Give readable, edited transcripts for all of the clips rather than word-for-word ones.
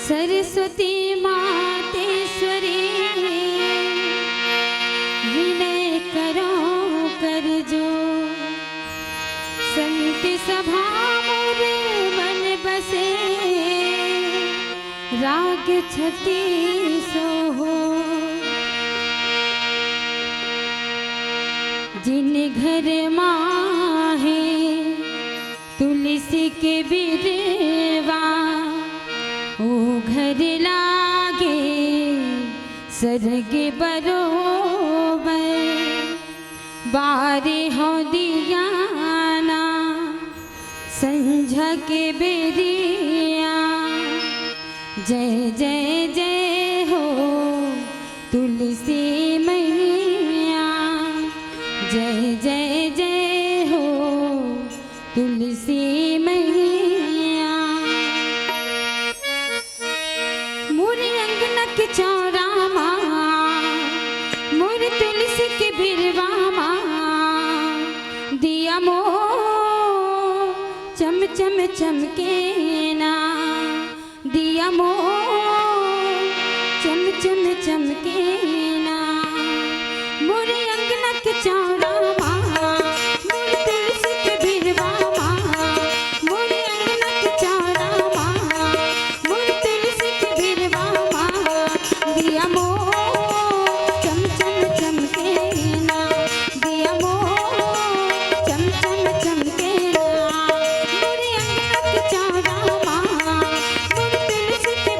सरस्वती मातेश्वरी विनय करो कर जो संत सभा मोर मन बसे राग छत्तीसो हो। जिन घर माहे तुलसी के बिरवा ओ घर लागे सरग बरोबर बारे हो दियाना संझा के बेरिया जय जय जय हो तुलसी मैया जय जय जय हो तुलसी मैया। मोरे अंगना के चौरा माँ मोरे तुलसी के बिरवा माँ दिया मो चम चम चमके ना दिया मो चम चम चमके ना। मोरे अंगना के चौरा माँ मोरे तुलसी के बिरवा माँ मोरे अंगना के चौरा माँ मोरे तुलसी के बिरवा माँ दिया मो चम चम चमके ना दिया मो चम चम चमके ना। मोरे अंगना के चौरा माँ मोरे तुलसी के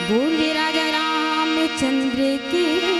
बोले राजा रामचंद्र की